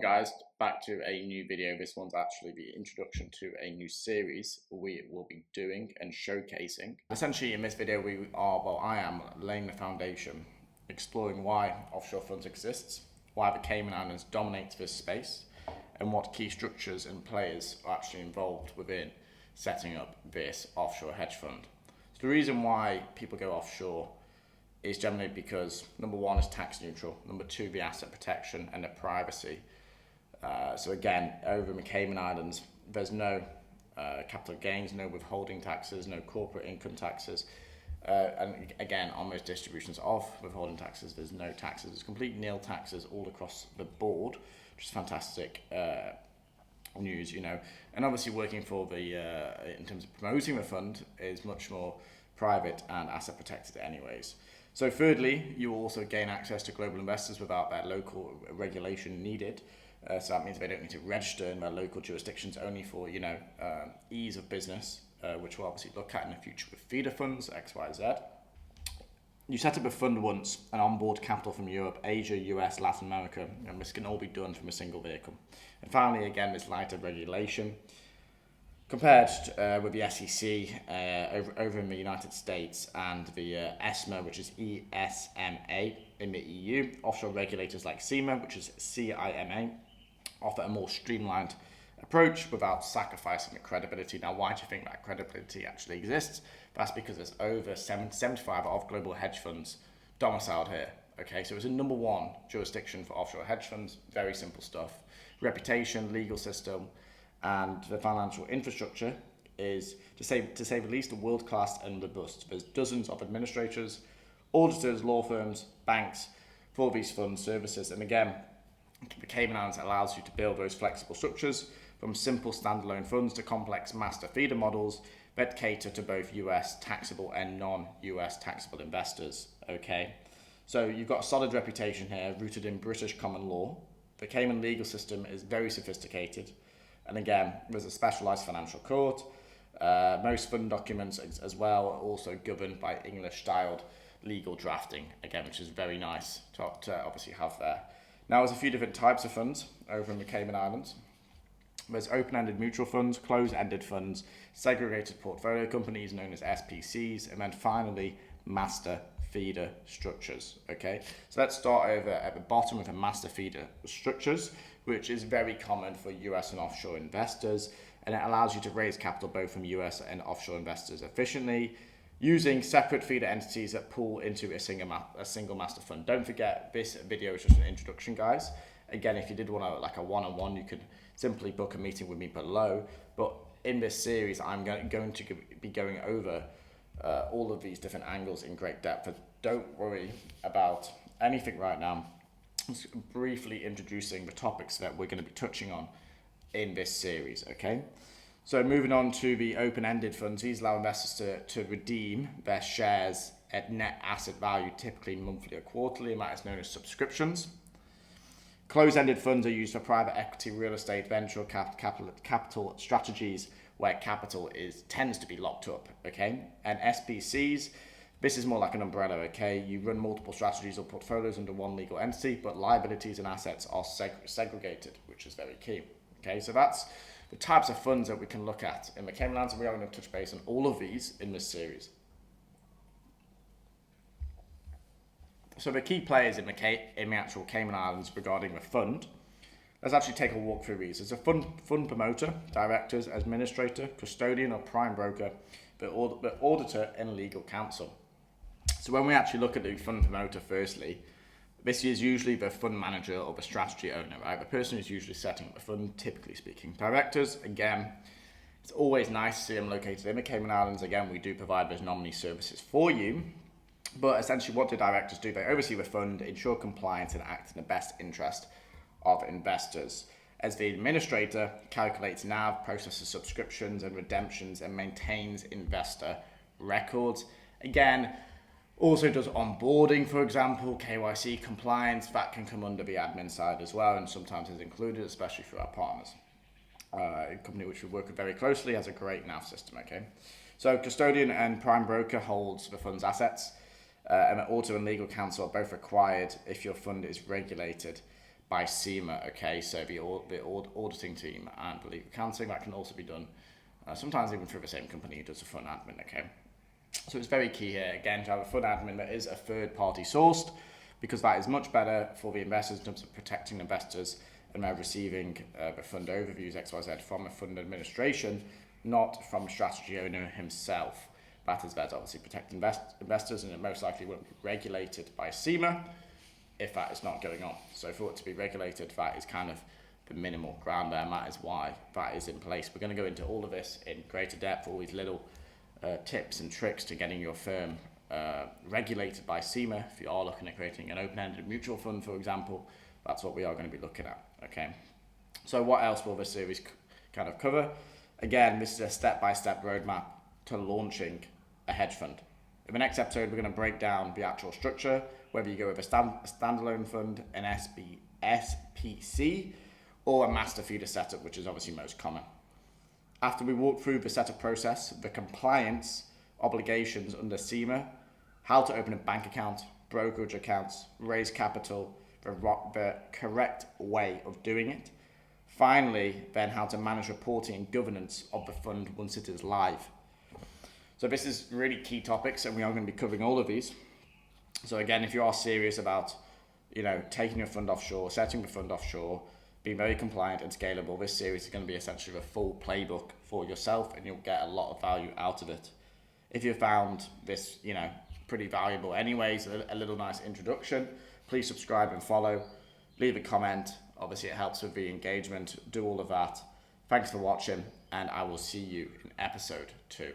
guys, back to a new video. This one's actually the introduction to a new series we will be doing and showcasing. Essentially in this video I am laying the foundation, exploring why offshore funds exists, why the Cayman Islands dominate this space, and what key structures and players are actually involved within setting up this offshore hedge fund. So the reason why people go offshore is generally because number one is tax neutral, number two the asset protection and the privacy. So again, over in the Cayman Islands, there's no capital gains, no withholding taxes, no corporate income taxes, and again on those distributions of withholding taxes, there's no taxes. There's complete nil taxes all across the board, which is fantastic news, you know. And obviously working for the in terms of promoting the fund is much more private and asset protected anyways. So thirdly, you will also gain access to global investors without that local regulation needed. So that means they don't need to register in their local jurisdictions, only for, you know, ease of business, which we'll obviously look at in the future with feeder funds, X, Y, Z. You set up a fund once and onboard capital from Europe, Asia, US, Latin America, and this can all be done from a single vehicle. And finally, again, this lighter regulation. Compared with the SEC over in the United States and the ESMA, which is ESMA in the EU, offshore regulators like CIMA, which is CIMA, offer a more streamlined approach without sacrificing the credibility. Now, why do you think that credibility actually exists? That's because there's over 75 of global hedge funds domiciled here. Okay, so it's a number one jurisdiction for offshore hedge funds. Very simple stuff. Reputation, legal system, and the financial infrastructure is, to say the least, world-class and robust. There's dozens of administrators, auditors, law firms, banks for these fund services. And again, the Cayman Islands allows you to build those flexible structures from simple standalone funds to complex master feeder models that cater to both US taxable and non-US taxable investors. Okay, so you've got a solid reputation here rooted in British common law. The Cayman legal system is very sophisticated. And again, there's a specialised financial court. Most fund documents as well are also governed by English-styled legal drafting, again, which is very nice to obviously have there. Now, there's a few different types of funds over in the Cayman Islands. There's open-ended mutual funds, closed-ended funds, segregated portfolio companies known as SPCs, and then finally, master feeder structures. Okay, so let's start over at the bottom with the master feeder structures, which is very common for US and offshore investors, and it allows you to raise capital both from US and offshore investors efficiently using separate feeder entities that pool into a single master fund. Don't forget, this video is just an introduction, guys. Again, if you did want like a one-on-one, you could simply book a meeting with me below. But in this series, I'm going to be going over all of these different angles in great depth. But don't worry about anything right now. Just briefly introducing the topics that we're going to be touching on in this series. Okay, so moving on to the open-ended funds, these allow investors to redeem their shares at net asset value, typically monthly or quarterly, and that is known as subscriptions. Closed-ended funds are used for private equity, real estate, venture capital strategies where capital tends to be locked up. Okay, and SPCs, this is more like an umbrella. Okay, you run multiple strategies or portfolios under one legal entity, but liabilities and assets are segregated, which is very key. Okay, so that's the types of funds that we can look at in the Cayman Islands, and we are going to touch base on all of these in this series. So the key players in the actual Cayman Islands regarding the fund, let's actually take a walk through these. There's a fund promoter, directors, administrator, custodian or prime broker, the auditor and legal counsel. So when we actually look at the fund promoter firstly, this is usually the fund manager or the strategy owner, right? The person who's usually setting up the fund, typically speaking. Directors, again, it's always nice to see them located in the Cayman Islands. Again, we do provide those nominee services for you. But essentially, what do directors do? They oversee the fund, ensure compliance, and act in the best interest of investors. As the administrator, calculates NAV, processes subscriptions and redemptions, and maintains investor records. Again, also does onboarding, for example, KYC compliance. That can come under the admin side as well, and sometimes is included, especially for our partners. A company which we work with very closely has a great NAV system. Okay, so custodian and prime broker holds the fund's assets, and auditor and legal counsel are both required if your fund is regulated by SEMA, okay? So the auditing team and the legal accounting, that can also be done sometimes even through the same company who does the fund admin, okay? So it's very key here, again, to have a fund admin that is a third party sourced, because that is much better for the investors in terms of protecting investors and they're receiving the fund overviews XYZ from a fund administration, not from a strategy owner himself. That is there to obviously protect investors, and it most likely won't be regulated by SEMA if that is not going on. So for it to be regulated, that is kind of the minimal ground there, and that is why that is in place. We're going to go into all of this in greater depth, all these little tips and tricks to getting your firm regulated by SEMA. If you are looking at creating an open-ended mutual fund, for example, that's what we are going to be looking at, okay? So what else will this series kind of cover? Again, this is a step-by-step roadmap to launching a hedge fund. In the next episode, we're going to break down the actual structure, whether you go with a standalone fund, an SPC, or a master feeder setup, which is obviously most common. After we walk through the setup process, the compliance obligations under SEMA, how to open a bank account, brokerage accounts, raise capital, the correct way of doing it. Finally, then how to manage reporting and governance of the fund once it is live. So this is really key topics, and we are going to be covering all of these. So again, if you are serious about, taking your fund offshore, setting the fund offshore, being very compliant and scalable, this series is going to be essentially the full playbook for yourself, and you'll get a lot of value out of it. If you found this, pretty valuable anyways, a little nice introduction, please subscribe and follow, leave a comment. Obviously it helps with the engagement, do all of that. Thanks for watching, and I will see you in episode 2.